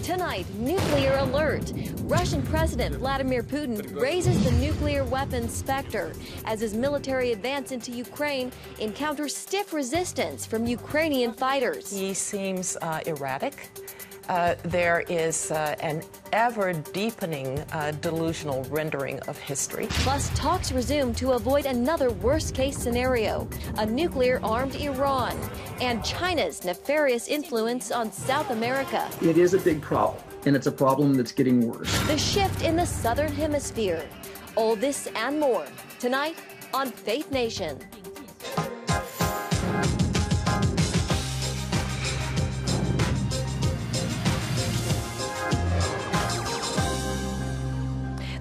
Tonight, nuclear alert. Russian President Vladimir Putin raises the nuclear weapon SPECTER as his military advance into Ukraine encounters stiff resistance from Ukrainian fighters. He seems erratic. There is an ever-deepening delusional rendering of history. Plus, talks resume to avoid another worst-case scenario, a nuclear-armed Iran, and China's nefarious influence on South America. It is a big problem, and it's a problem that's getting worse. The shift in the Southern Hemisphere. All this and more, tonight on Faith Nation.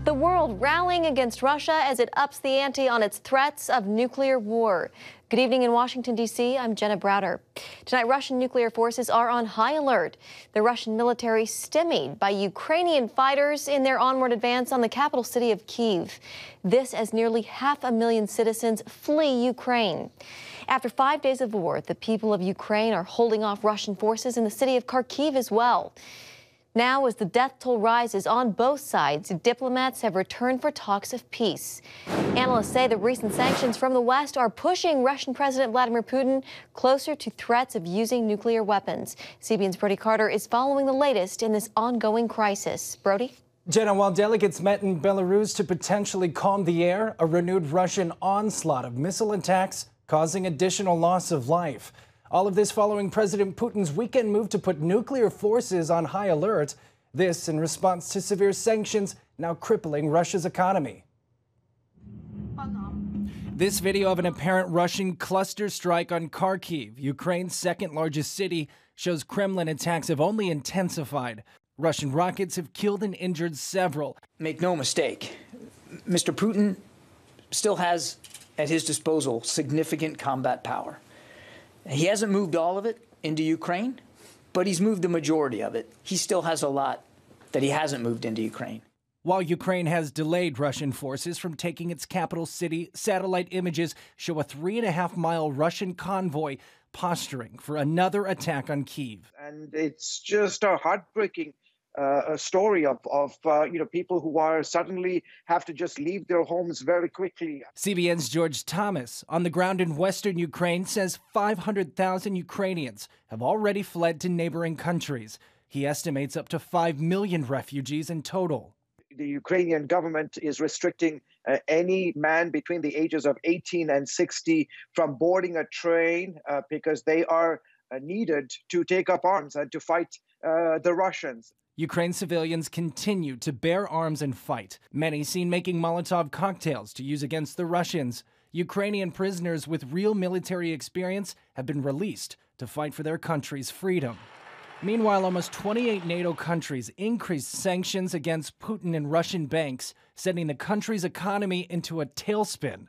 The world rallying against Russia as it ups the ante on its threats of nuclear war. Good evening in Washington, D.C. I'm Jenna Browder. Tonight, Russian nuclear forces are on high alert. The Russian military stymied by Ukrainian fighters in their onward advance on the capital city of Kyiv. This as nearly 500,000 citizens flee Ukraine. After 5 days of war, the people of Ukraine are holding off Russian forces in the city of Kharkiv as well. Now, as the death toll rises on both sides, diplomats have returned for talks of peace. Analysts say the recent sanctions from the West are pushing Russian President Vladimir Putin closer to threats of using nuclear weapons. CBN's Brody Carter is following the latest in this ongoing crisis. Brody? Jenna, while delegates met in Belarus to potentially calm the air, a renewed Russian onslaught of missile attacks causing additional loss of life. All of this following President Putin's weekend move to put nuclear forces on high alert. This in response to severe sanctions now crippling Russia's economy. This video of an apparent Russian cluster strike on Kharkiv, Ukraine's second largest city, shows Kremlin attacks have only intensified. Russian rockets have killed and injured several. Make no mistake, Mr. Putin still has at his disposal significant combat power. He hasn't moved all of it into Ukraine, but he's moved the majority of it. He still has a lot that he hasn't moved into Ukraine. While Ukraine has delayed Russian forces from taking its capital city, satellite images show a 3.5-mile Russian convoy posturing for another attack on Kyiv. And it's just a heartbreaking a story of people who are suddenly have to just leave their homes very quickly. CBN's George Thomas, on the ground in western Ukraine, says 500,000 Ukrainians have already fled to neighboring countries. He estimates up to 5 million refugees in total. The Ukrainian government is restricting any man between the ages of 18 and 60 from boarding a train because they are needed to take up arms and to fight the Russians. Ukraine civilians continue to bear arms and fight. Many seen making Molotov cocktails to use against the Russians. Ukrainian prisoners with real military experience have been released to fight for their country's freedom. Meanwhile, almost 28 NATO countries increased sanctions against Putin and Russian banks, sending the country's economy into a tailspin.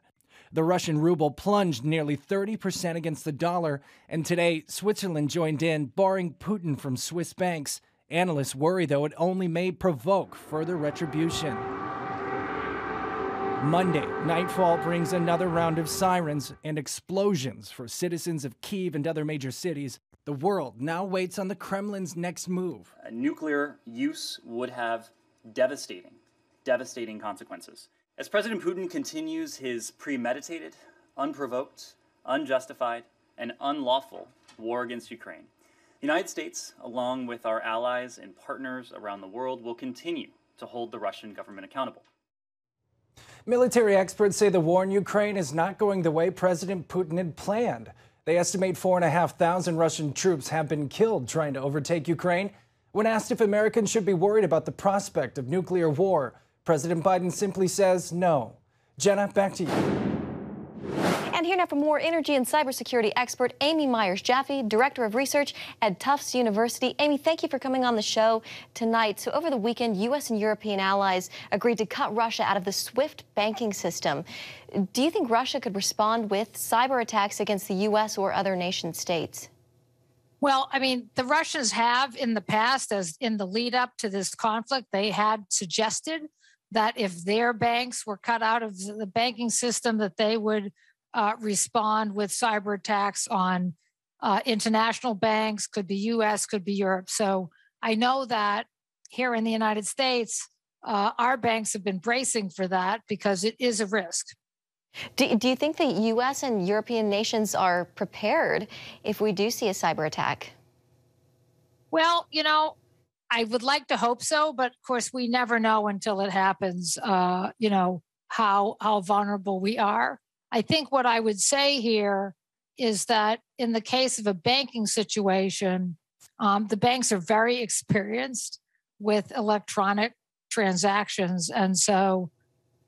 The Russian ruble plunged nearly 30% against the dollar, and today Switzerland joined in, barring Putin from Swiss banks. Analysts worry, though, it only may provoke further retribution. Monday, nightfall brings another round of sirens and explosions for citizens of Kyiv and other major cities. The world now waits on the Kremlin's next move. Nuclear use would have devastating consequences. As President Putin continues his premeditated, unprovoked, unjustified, and unlawful war against Ukraine, the United States, along with our allies and partners around the world, will continue to hold the Russian government accountable. Military experts say the war in Ukraine is not going the way President Putin had planned. They estimate 4,500 Russian troops have been killed trying to overtake Ukraine. When asked if Americans should be worried about the prospect of nuclear war, President Biden simply says no. Jenna, back to you. And here now for more, energy and cybersecurity expert Amy Myers-Jaffe, Director of Research at Tufts University. Amy, thank you for coming on the show tonight. So over the weekend, U.S. and European allies agreed to cut Russia out of the SWIFT banking system. Do you think Russia could respond with cyber attacks against the U.S. or other nation states? Well, I mean, the Russians have in the past, as in the lead up to this conflict, they had suggested that if their banks were cut out of the banking system, that they would respond with cyber attacks on international banks, could be U.S., could be Europe. So I know that here in the United States, our banks have been bracing for that because it is a risk. Do you think the U.S. and European nations are prepared if we do see a cyber attack? Well, you know, I would like to hope so, but of course, we never know until it happens, you know, how vulnerable we are. I think what I would say here is that in the case of a banking situation, the banks are very experienced with electronic transactions. And so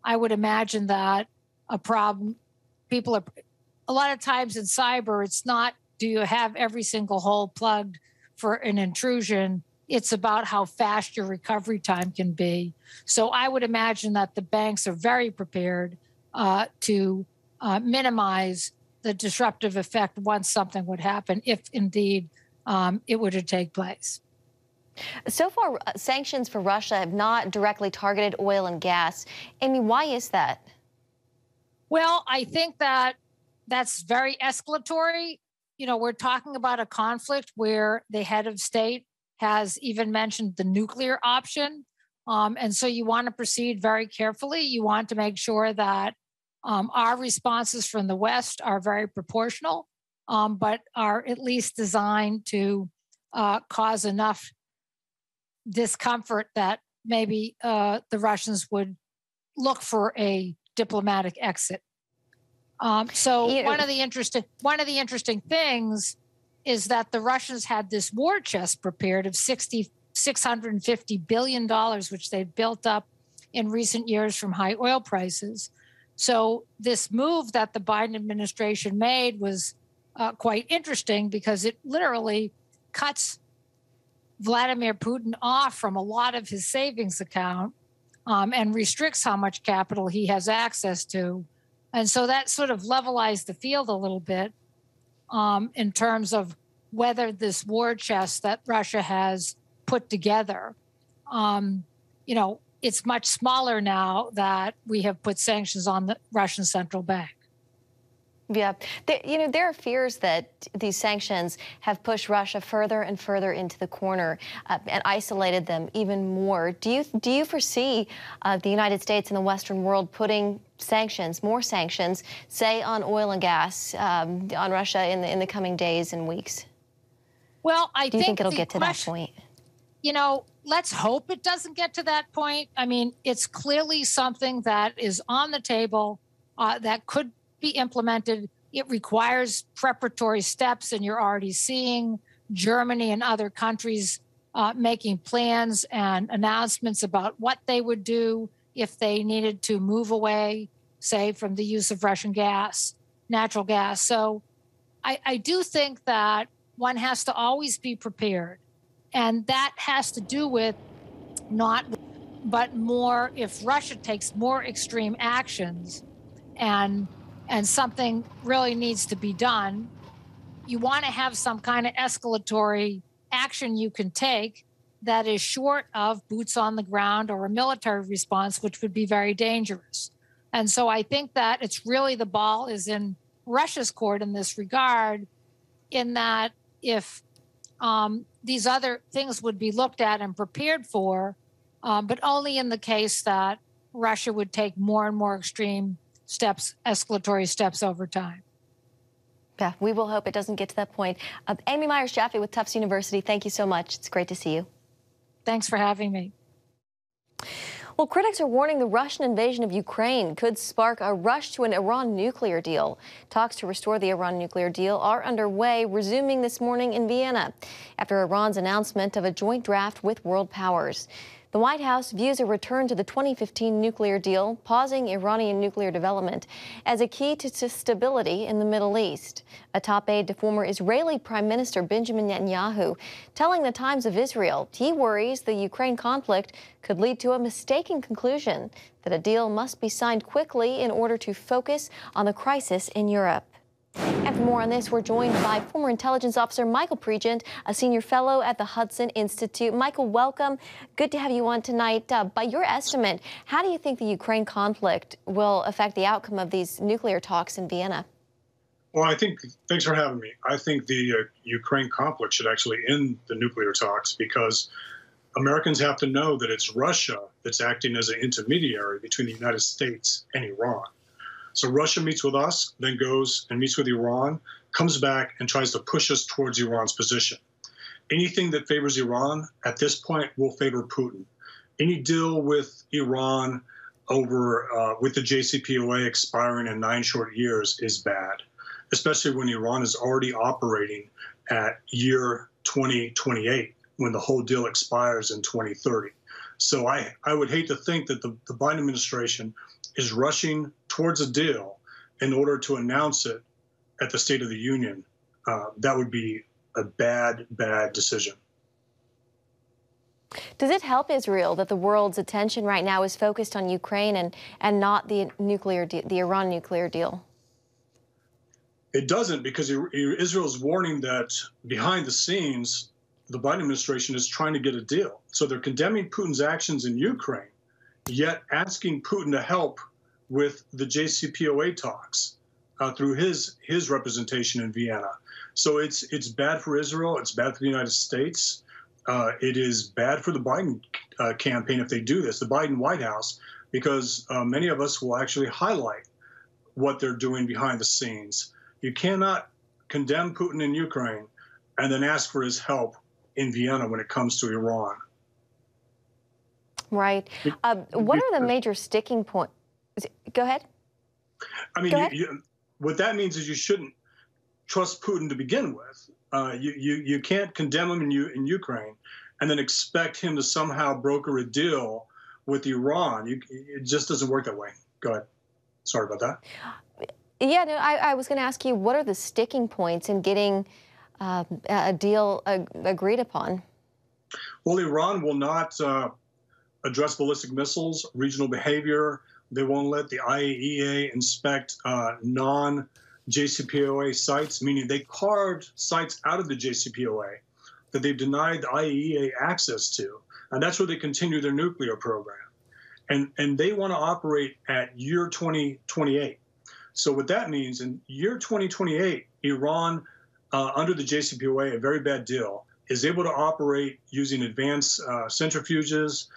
I would imagine that a problem, people are, a lot of times in cyber, it's not, do you have every single hole plugged for an intrusion? It's about how fast your recovery time can be. So I would imagine that the banks are very prepared to minimize the disruptive effect once something would happen, if indeed it were to take place. So far, sanctions for Russia have not directly targeted oil and gas. Amy, why is that? Well, I think that that's very escalatory. You know, we're talking about a conflict where the head of state has even mentioned the nuclear option. And so you want to proceed very carefully. You want to make sure that our responses from the West are very proportional, but are at least designed to cause enough discomfort that maybe the Russians would look for a diplomatic exit. So one of the interesting things is that the Russians had this war chest prepared of $650 billion, which they've built up in recent years from high oil prices. So this move that the Biden administration made was quite interesting because it literally cuts Vladimir Putin off from a lot of his savings account and restricts how much capital he has access to. And so that sort of levelized the field a little bit in terms of whether this war chest that Russia has put together, you know, it's much smaller now that we have put sanctions on the Russian central bank. Yeah, there are fears that these sanctions have pushed Russia further and further into the corner and isolated them even more. Do you foresee the United States and the Western world putting sanctions, more sanctions, say on oil and gas, on Russia in the coming days and weeks? Well, do you think it'll get to that point? You know, let's hope it doesn't get to that point. I mean, it's clearly something that is on the table that could be implemented. It requires preparatory steps, and you're already seeing Germany and other countries making plans and announcements about what they would do if they needed to move away, say, from the use of Russian gas, natural gas. So I do think that one has to always be prepared. And that has to do with not, but more if Russia takes more extreme actions and something really needs to be done, you want to have some kind of escalatory action you can take that is short of boots on the ground or a military response, which would be very dangerous. And so I think that it's really the ball is in Russia's court in this regard, in that if these other things would be looked at and prepared for, but only in the case that Russia would take more and more extreme steps, escalatory steps over time. Yeah, we will hope it doesn't get to that point. Amy Myers-Jaffe with Tufts University, thank you so much. It's great to see you. Thanks for having me. Well, critics are warning the Russian invasion of Ukraine could spark a rush to an Iran nuclear deal. Talks to restore the Iran nuclear deal are underway, resuming this morning in Vienna after Iran's announcement of a joint draft with world powers. The White House views a return to the 2015 nuclear deal, pausing Iranian nuclear development, as a key to stability in the Middle East. A top aide to former Israeli Prime Minister Benjamin Netanyahu telling the Times of Israel he worries the Ukraine conflict could lead to a mistaken conclusion that a deal must be signed quickly in order to focus on the crisis in Europe. And for more on this, we're joined by former intelligence officer Michael Pregent, a senior fellow at the Hudson Institute. Michael, welcome. Good to have you on tonight. By your estimate, how do you think the Ukraine conflict will affect the outcome of these nuclear talks in Vienna? Well, thanks for having me. I think the Ukraine conflict should actually end the nuclear talks, because Americans have to know that it's Russia that's acting as an intermediary between the United States and Iran. So Russia meets with us, then goes and meets with Iran, comes back and tries to push us towards Iran's position. Anything that favors Iran at this point will favor Putin. Any deal with Iran over with the JCPOA expiring in 9 short years is bad, especially when Iran is already operating at year 2028, when the whole deal expires in 2030. So I would hate to think that the Biden administration is rushing towards a deal in order to announce it at the State of the Union. That would be a bad decision. Does it help Israel that the world's attention right now is focused on Ukraine and not the Iran nuclear deal? It doesn't, because Israel is warning that behind the scenes, the Biden administration is trying to get a deal. So they're condemning Putin's actions in Ukraine, yet asking Putin to help with the JCPOA talks through his representation in Vienna. So it's bad for Israel. It's bad for the United States. It is bad for the Biden campaign if they do this, the Biden White House, because many of us will actually highlight what they're doing behind the scenes. You cannot condemn Putin in Ukraine and then ask for his help in Vienna when it comes to Iran. Right. What are the major sticking points? Go ahead. I mean, what that means is you shouldn't trust Putin to begin with. You can't condemn him in Ukraine and then expect him to somehow broker a deal with Iran. It just doesn't work that way. Go ahead. Sorry about that. Yeah, no, I was going to ask you, what are the sticking points in getting a deal agreed upon? Well, Iran will not address ballistic missiles, regional behavior. They won't let the IAEA inspect non-JCPOA sites, meaning they carved sites out of the JCPOA that they've denied the IAEA access to. And that's where they continue their nuclear program. And they want to operate at year 2028. So what that means, in year 2028, Iran, under the JCPOA, a very bad deal, is able to operate using advanced centrifuges.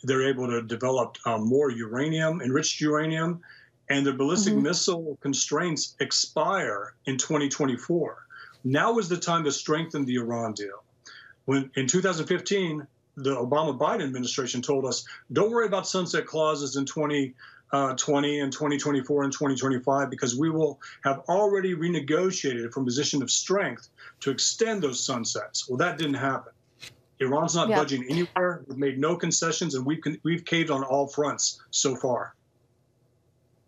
They're able to develop more uranium, enriched uranium, and their ballistic missile constraints expire in 2024. Now is the time to strengthen the Iran deal. When in 2015, the Obama-Biden administration told us, don't worry about sunset clauses in 2020 and 2024 and 2025, because we will have already renegotiated from a position of strength to extend those sunsets. Well, that didn't happen. Iran's not budging anywhere. We've made no concessions, and we've caved on all fronts so far.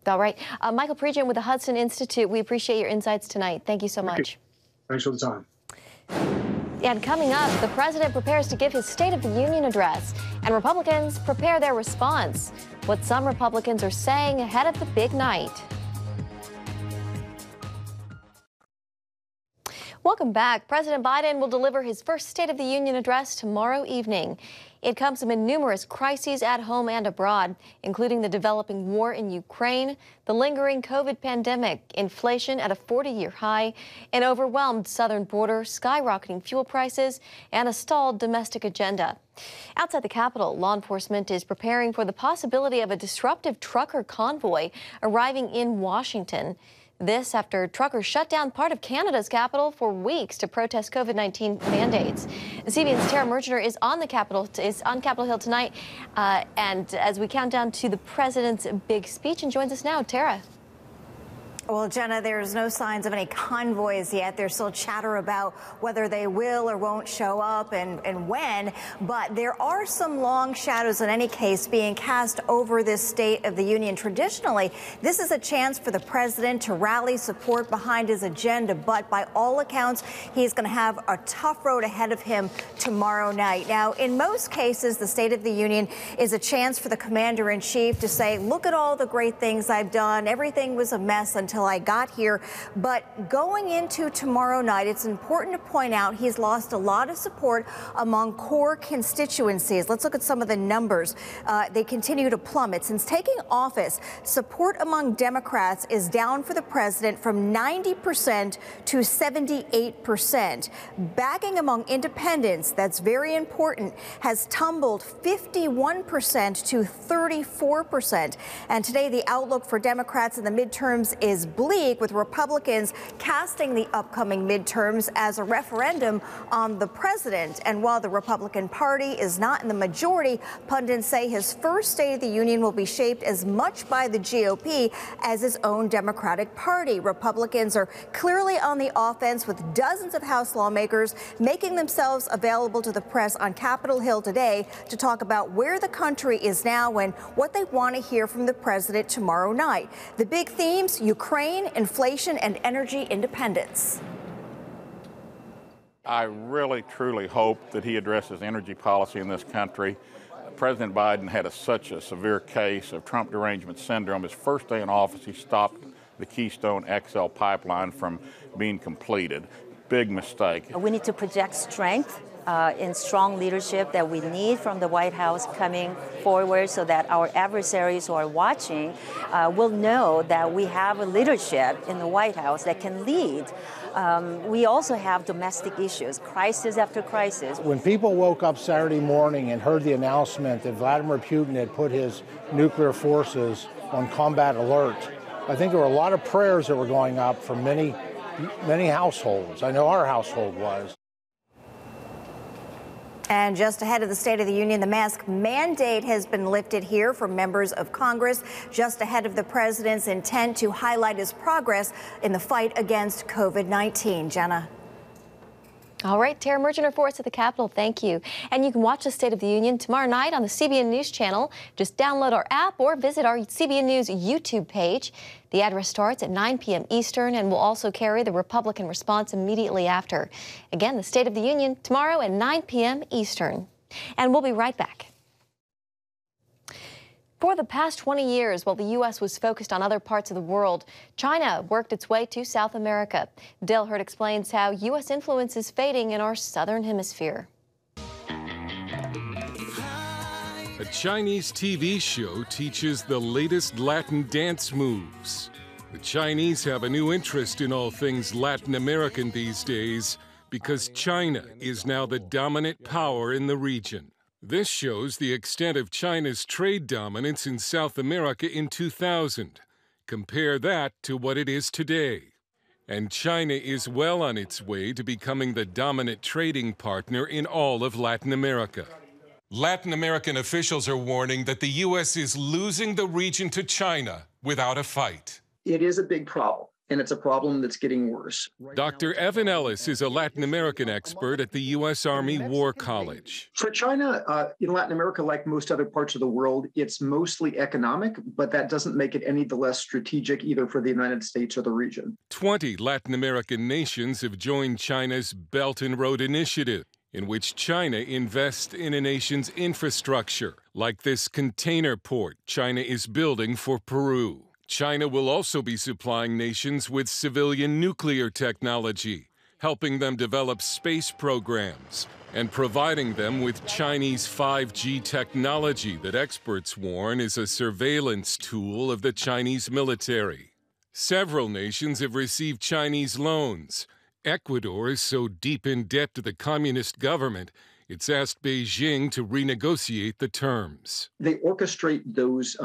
All right. Michael Pregent with the Hudson Institute, we appreciate your insights tonight. Thank you so much. Thanks for the time. And coming up, the president prepares to give his State of the Union address, and Republicans prepare their response. What some Republicans are saying ahead of the big night. Welcome back. President Biden will deliver his first State of the Union address tomorrow evening. It comes amid numerous crises at home and abroad, including the developing war in Ukraine, the lingering COVID pandemic, inflation at a 40-year high, an overwhelmed southern border, skyrocketing fuel prices, and a stalled domestic agenda. Outside the Capitol, law enforcement is preparing for the possibility of a disruptive trucker convoy arriving in Washington. This after truckers shut down part of Canada's capital for weeks to protest COVID-19 mandates. CBN's Tara Mergener is on Capitol Hill tonight, and as we count down to the president's big speech, and joins us now, Tara. Well, Jenna, there's no signs of any convoys yet. There's still chatter about whether they will or won't show up and when. But there are some long shadows in any case being cast over this State of the Union. Traditionally, this is a chance for the president to rally support behind his agenda. But by all accounts, he's going to have a tough road ahead of him tomorrow night. Now, in most cases, the State of the Union is a chance for the commander in chief to say, look at all the great things I've done. Everything was a mess until until I got here. But going into tomorrow night, it's important to point out he's lost a lot of support among core constituencies. Let's look at some of the numbers. They continue to plummet. Since taking office, support among Democrats is down for the president from 90% to 78%. Backing among independents, that's very important, has tumbled 51% to 34%. And today, the outlook for Democrats in the midterms is bleak, with Republicans casting the upcoming midterms as a referendum on the president. And while the Republican Party is not in the majority, pundits say his first State of the Union will be shaped as much by the GOP as his own Democratic Party. Republicans are clearly on the offense, with dozens of House lawmakers making themselves available to the press on Capitol Hill today to talk about where the country is now and what they want to hear from the president tomorrow night. The big themes: Ukraine, inflation, and energy independence. I really, truly hope that he addresses energy policy in this country. President Biden had such a severe case of Trump derangement syndrome. His first day in office, he stopped the Keystone XL pipeline from being completed. Big mistake. We need to project strength in strong leadership that we need from the White House coming forward, so that our adversaries who are watching will know that we have a leadership in the White House that can lead. We also have domestic issues, crisis after crisis. When people woke up Saturday morning and heard the announcement that Vladimir Putin had put his nuclear forces on combat alert, I think there were a lot of prayers that were going up from many households. I know our household was. And just ahead of the State of the Union, the mask mandate has been lifted here for members of Congress, just ahead of the president's intent to highlight his progress in the fight against COVID-19. Jenna. All right, Tara Merchant reports at the Capitol. Thank you. And you can watch the State of the Union tomorrow night on the CBN News Channel. Just download our app or visit our CBN News YouTube page. The address starts at 9 p.m. Eastern and will also carry the Republican response immediately after. Again, the State of the Union tomorrow at 9 p.m. Eastern. And we'll be right back. For the past 20 years, while the U.S. was focused on other parts of the world, China worked its way to South America. Dale Hurd explains how U.S. influence is fading in our southern hemisphere. A Chinese TV show teaches the latest Latin dance moves. The Chinese have a new interest in all things Latin American these days because China is now the dominant power in the region. This shows the extent of China's trade dominance in South America in 2000. Compare that to what it is today. And China is well on its way to becoming the dominant trading partner in all of Latin America. Latin American officials are warning that the U.S. is losing the region to China without a fight. It is a big problem, and it's a problem that's getting worse. Dr. Evan Ellis is a Latin American expert at the U.S. Army War College. For China, in Latin America, like most other parts of the world, it's mostly economic, but that doesn't make it any the less strategic either for the United States or the region. 20 Latin American nations have joined China's Belt and Road Initiative, in which China invests in a nation's infrastructure, like this container port China is building for Peru. China will also be supplying nations with civilian nuclear technology, helping them develop space programs, and providing them with Chinese 5G technology that experts warn is a surveillance tool of the Chinese military. Several nations have received Chinese loans. Ecuador is so deep in debt to the communist government, it's asked Beijing to renegotiate the terms. They orchestrate those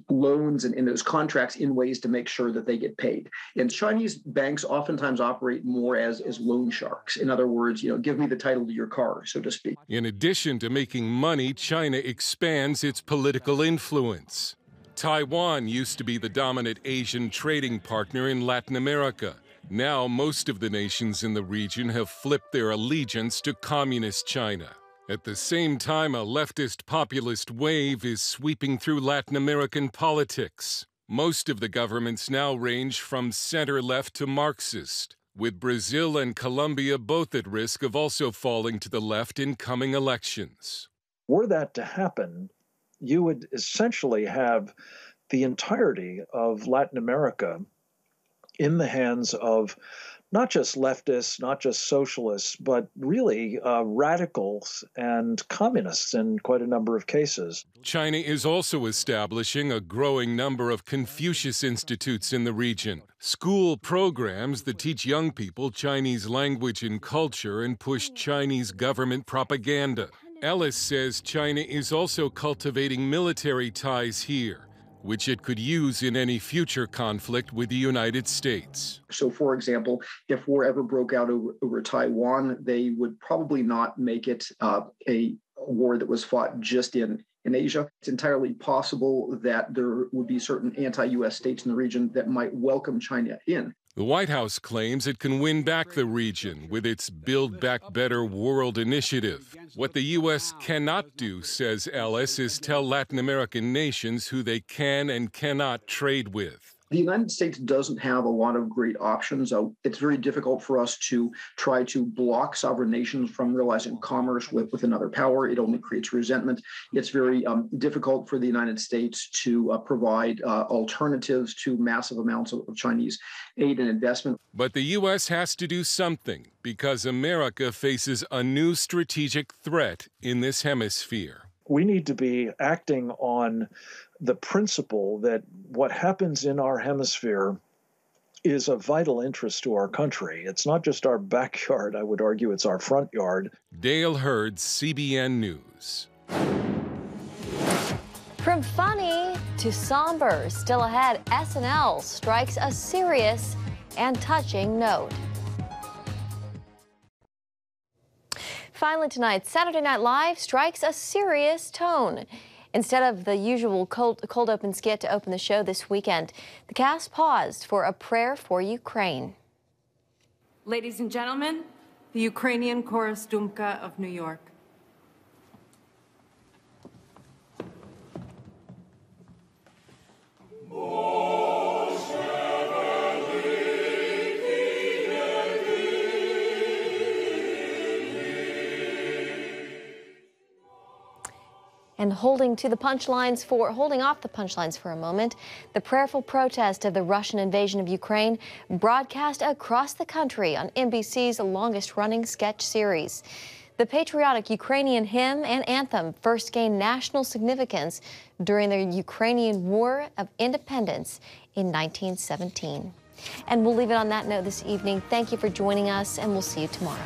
loans and those contracts in ways to make sure that they get paid. And Chinese banks oftentimes operate more as loan sharks. In other words, give me the title to your car, so to speak. In addition to making money, China expands its political influence. Taiwan used to be the dominant Asian trading partner in Latin America. Now, most of the nations in the region have flipped their allegiance to communist China. At the same time, a leftist populist wave is sweeping through Latin American politics. Most of the governments now range from center-left to Marxist, with Brazil and Colombia both at risk of also falling to the left in coming elections. Were that to happen, you would essentially have the entirety of Latin America in the hands of not just leftists, not just socialists, but really radicals and communists in quite a number of cases. China is also establishing a growing number of Confucius institutes in the region, school programs that teach young people Chinese language and culture and push Chinese government propaganda. Ellis says China is also cultivating military ties here, which it could use in any future conflict with the United States. So, for example, if war ever broke out over Taiwan, they would probably not make it a war that was fought just in Asia. It's entirely possible that there would be certain anti-U.S. states in the region that might welcome China in. The White House claims it can win back the region with its Build Back Better World initiative. What the U.S. cannot do, says Ellis, is tell Latin American nations who they can and cannot trade with. The United States doesn't have a lot of great options. It's very difficult for us to try to block sovereign nations from realizing commerce with another power. It only creates resentment. It's very difficult for the United States to provide alternatives to massive amounts of Chinese aid and investment. But the U.S. has to do something because America faces a new strategic threat in this hemisphere. We need to be acting on the principle that what happens in our hemisphere is of vital interest to our country. It's not just our backyard, I would argue it's our front yard. Dale Hurd, CBN News. From funny to somber, still ahead, SNL strikes a serious and touching note. Finally tonight, Saturday Night Live strikes a serious tone. Instead of the usual cold open skit to open the show this weekend, the cast paused for a prayer for Ukraine. Ladies and gentlemen, the Ukrainian Chorus Dumka of New York. And holding off the punchlines for a moment, the prayerful protest of the Russian invasion of Ukraine broadcast across the country on NBC's longest-running sketch series. The patriotic Ukrainian hymn and anthem first gained national significance during the Ukrainian War of Independence in 1917. And we'll leave it on that note this evening. Thank you for joining us, and we'll see you tomorrow.